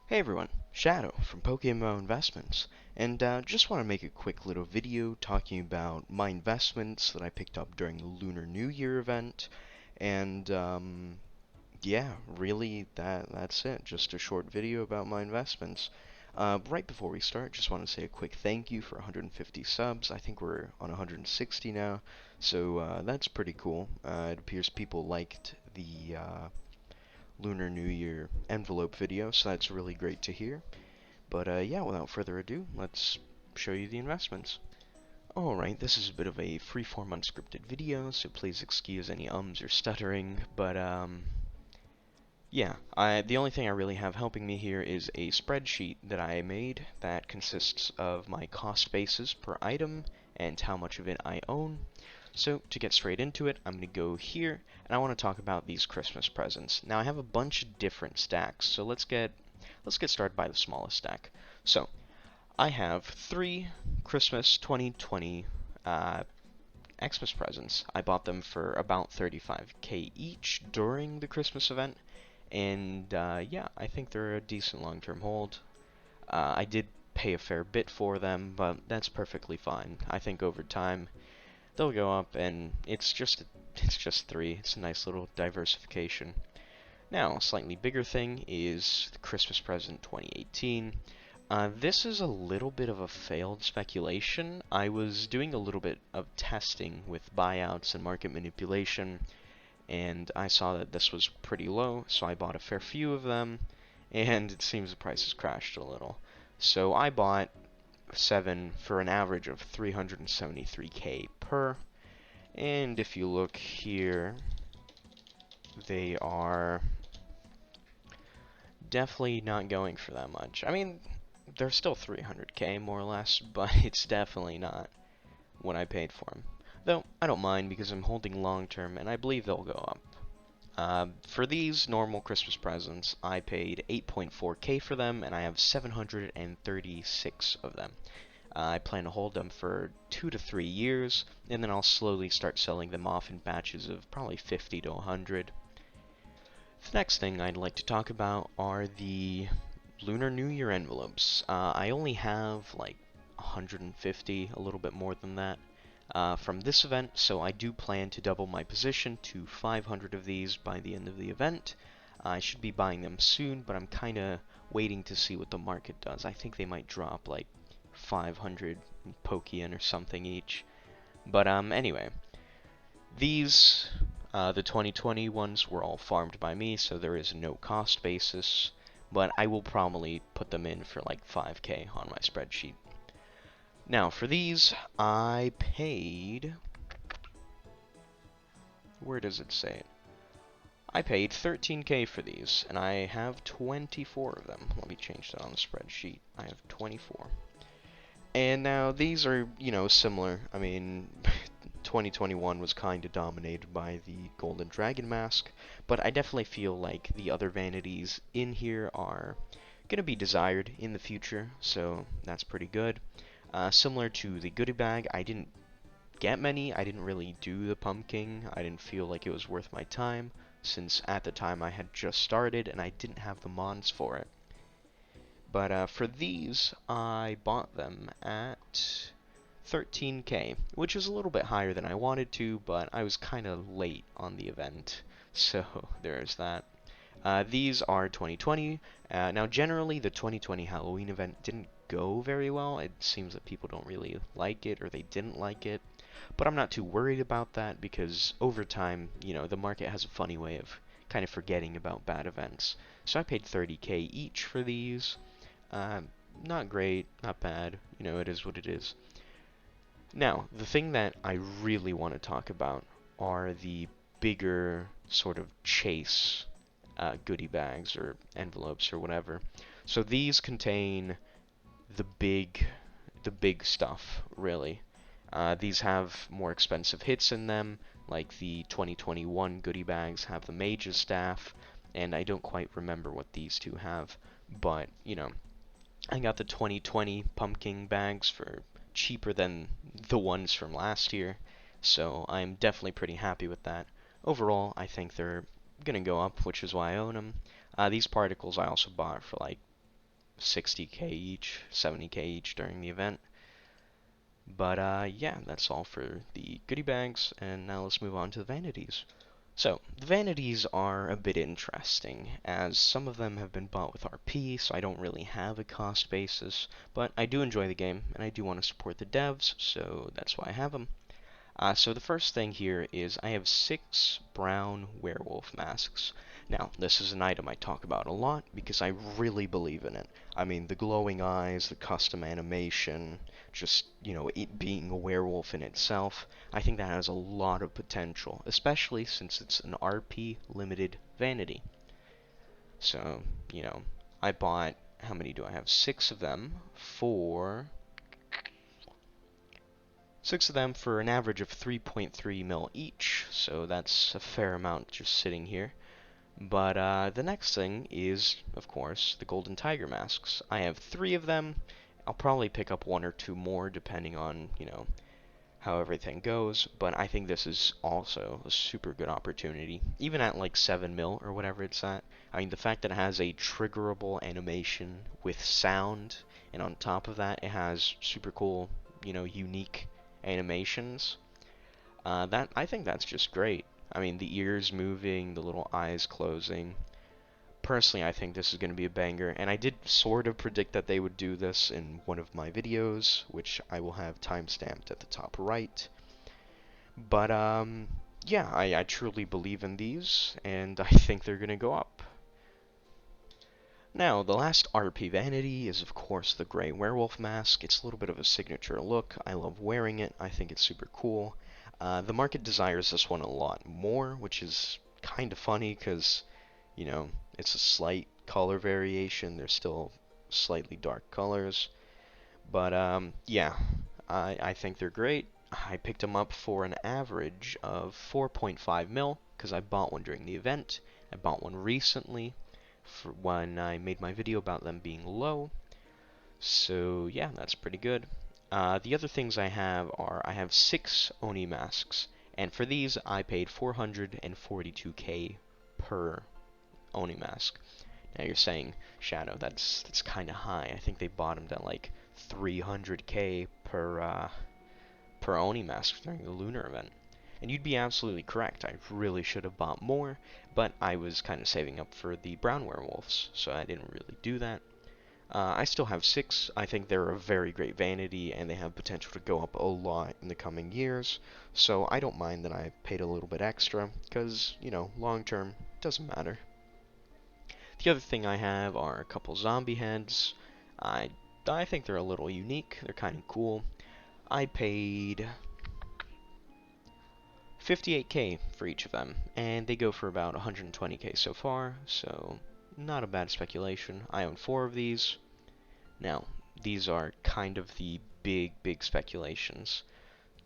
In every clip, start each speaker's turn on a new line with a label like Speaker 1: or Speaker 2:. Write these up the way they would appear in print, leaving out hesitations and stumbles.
Speaker 1: Hey everyone, Shadow from Pokemmo Investments, and just want to make a quick little video talking about my investments that I picked up during the Lunar New Year event, and yeah, really that's it. Just a short video about my investments. Right before we start, just want to say a quick thank you for 150 subs. I think we're on 160 now, so that's pretty cool. It appears people liked the Lunar New Year envelope video, so that's really great to hear. But yeah, without further ado, let's show you the investments. Alright, this is a bit of a freeform unscripted video, so please excuse any ums or stuttering, but yeah, the only thing I really have helping me here is a spreadsheet that I made that consists of my cost basis per item and how much of it I own. So to get straight into it, I'm going to go here, and I want to talk about these Christmas presents. Now I have a bunch of different stacks, so let's get started by the smallest stack. So I have 3 Christmas 2020 Xmas presents. I bought them for about 35k each during the Christmas event, and yeah, I think they're a decent long-term hold. I did pay a fair bit for them, but that's perfectly fine. I think over time they'll go up, and it's just 3. It's a nice little diversification. Now, a slightly bigger thing is the Christmas present 2018. This is a little bit of a failed speculation. I was doing a little bit of testing with buyouts and market manipulation, and I saw that this was pretty low, so I bought a fair few of them, and it seems the price has crashed a little. So I bought 7 for an average of 373k per, and if you look here, they are definitely not going for that much. I mean, they're still 300k more or less, but it's definitely not what I paid for them. Though, I don't mind because I'm holding long term and I believe they'll go up. For these normal Christmas presents, I paid 8.4k for them and I have 736 of them. I plan to hold them for 2 to 3 years, and then I'll slowly start selling them off in batches of probably 50 to 100. The next thing I'd like to talk about are the Lunar New Year envelopes. I only have like 150, a little bit more than that, from this event, so I do plan to double my position to 500 of these by the end of the event. I should be buying them soon, but I'm kind of waiting to see what the market does. I think they might drop like 500 Pokeyen or something each. But anyway, these the 2020 ones were all farmed by me, so there is no cost basis, but I will probably put them in for like 5k on my spreadsheet. Now, for these, I paid... Where does it say it? I paid 13k for these, and I have 24 of them. Let me change that on the spreadsheet. I have 24. And now, these are, similar. I mean, 2021 was kind of dominated by the Golden Dragon Mask, but I definitely feel like the other Vanities in here are going to be desired in the future, so that's pretty good. Similar to the goodie bag, I didn't get many. I didn't really do the pumpkin. I didn't feel like it was worth my time, since at the time I had just started and I didn't have the mons for it. But for these, I bought them at 13k, which is a little bit higher than I wanted to, but I was kind of late on the event, so there's that. These are 2020. Now, generally, the 2020 Halloween event didn't go very well. It seems that people don't really like it, or they didn't like it. But I'm not too worried about that, because over time, the market has a funny way of kind of forgetting about bad events. So I paid 30k each for these. Not great, not bad, it is what it is. Now, the thing that I really want to talk about are the bigger sort of chase goodie bags or envelopes or whatever. So these contain the big stuff, really. These have more expensive hits in them, like the 2021 goodie bags have the Mage's Staff, and I don't quite remember what these two have, but, I got the 2020 pumpkin bags for cheaper than the ones from last year, so I'm definitely pretty happy with that. Overall, I think they're gonna go up, which is why I own them. These particles I also bought for like 60k each, 70k each during the event. But yeah, that's all for the goodie bags, and now let's move on to the vanities. So, the vanities are a bit interesting, as some of them have been bought with RP, so I don't really have a cost basis, but I do enjoy the game, and I do want to support the devs, so that's why I have them. So the first thing here is I have 6 brown werewolf masks. Now, this is an item I talk about a lot because I really believe in it. I mean, the glowing eyes, the custom animation, just, it being a werewolf in itself, I think that has a lot of potential, especially since it's an RP limited vanity. So, I bought, how many do I have? 6 of them for 6 of them for an average of 3.3 mil each, so that's a fair amount just sitting here. But the next thing is, of course, the golden tiger masks. I have 3 of them. I'll probably pick up 1 or 2 more depending on, how everything goes, but I think this is also a super good opportunity, even at like 7 mil or whatever it's at. I mean, the fact that it has a triggerable animation with sound, and on top of that, it has super cool, unique animations. That I think that's just great. I mean, the ears moving, the little eyes closing. Personally, I think this is going to be a banger, and I did sort of predict that they would do this in one of my videos, which I will have timestamped at the top right. But, yeah, I truly believe in these, and I think they're going to go up. Now, the last RP vanity is, of course, the gray werewolf mask. It's a little bit of a signature look. I love wearing it. I think it's super cool. The market desires this one a lot more, which is kind of funny because, it's a slight color variation. They're still slightly dark colors. But, yeah, I think they're great. I picked them up for an average of 4.5 mil because I bought one during the event. I bought one recently for when I made my video about them being low. So yeah, that's pretty good. The other things I have are I have 6 Oni Masks, and for these I paid 442k per Oni Mask. Now you're saying, Shadow, that's kind of high. I think they bottomed at like 300k per Oni Mask during the Lunar event. And you'd be absolutely correct. I really should have bought more, but I was kind of saving up for the brown werewolves, so I didn't really do that. I still have 6. I think they're a very great vanity, and they have potential to go up a lot in the coming years, so I don't mind that I paid a little bit extra, because, long term, doesn't matter. The other thing I have are a couple zombie heads. I think they're a little unique. They're kind of cool. I paid 58k for each of them, and they go for about 120k so far, so not a bad speculation. I own 4 of these. Now, these are kind of the big speculations.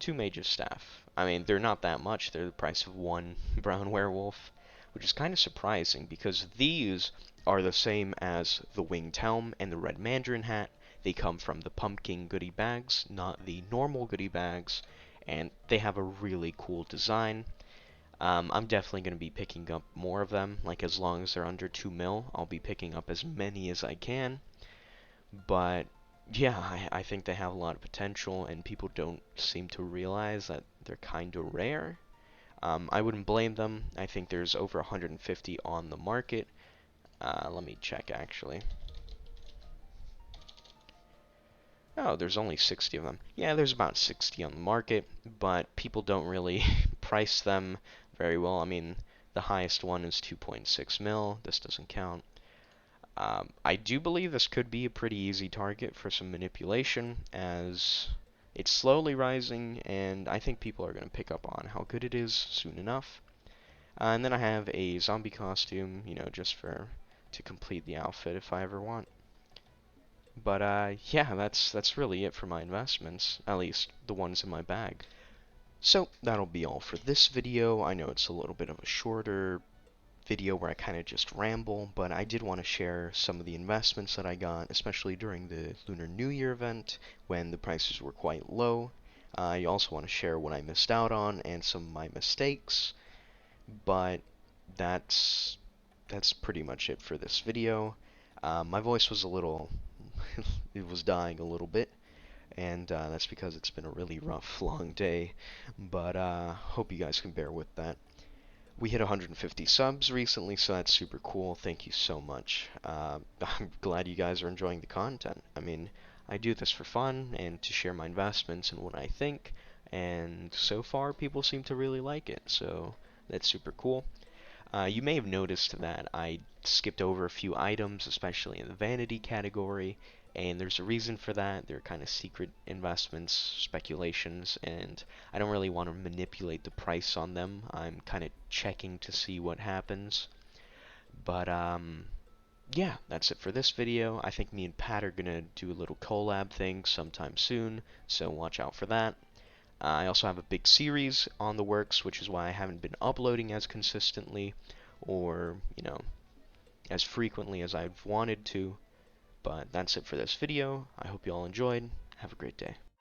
Speaker 1: 2 mage of staff. I mean, they're not that much. They're the price of 1 brown werewolf, which is kind of surprising because these are the same as the winged helm and the red mandarin hat. They come from the pumpkin goodie bags, not the normal goodie bags, and they have a really cool design. I'm definitely going to be picking up more of them, like as long as they're under 2 mil, I'll be picking up as many as I can. But yeah, I think they have a lot of potential, and people don't seem to realize that they're kind of rare. I wouldn't blame them. I think there's over 150 on the market. Let me check actually. Oh, there's only 60 of them. Yeah, there's about 60 on the market, but people don't really price them very well. I mean, the highest one is 2.6 mil. This doesn't count. I do believe this could be a pretty easy target for some manipulation, as it's slowly rising, and I think people are going to pick up on how good it is soon enough. And then I have a zombie costume, just to complete the outfit if I ever want. But yeah, that's really it for my investments, at least the ones in my bag. So that'll be all for this video. I know it's a little bit of a shorter video where I kind of just ramble, but I did want to share some of the investments that I got, especially during the Lunar New Year event when the prices were quite low. I also want to share what I missed out on and some of my mistakes, but that's pretty much it for this video. My voice was a little, it was dying a little bit, and that's because it's been a really rough, long day. But hope you guys can bear with that. We hit 150 subs recently, so that's super cool. Thank you so much. I'm glad you guys are enjoying the content. I mean, I do this for fun and to share my investments and what I think, and so far people seem to really like it, so that's super cool. You may have noticed that I skipped over a few items, especially in the vanity category, and there's a reason for that. They're kind of secret investments, speculations, and I don't really want to manipulate the price on them. I'm kind of checking to see what happens. But yeah, that's it for this video. I think me and Pat are gonna do a little collab thing sometime soon, so watch out for that. I also have a big series on the works, which is why I haven't been uploading as consistently or, as frequently as I've wanted to. But that's it for this video. I hope you all enjoyed. Have a great day.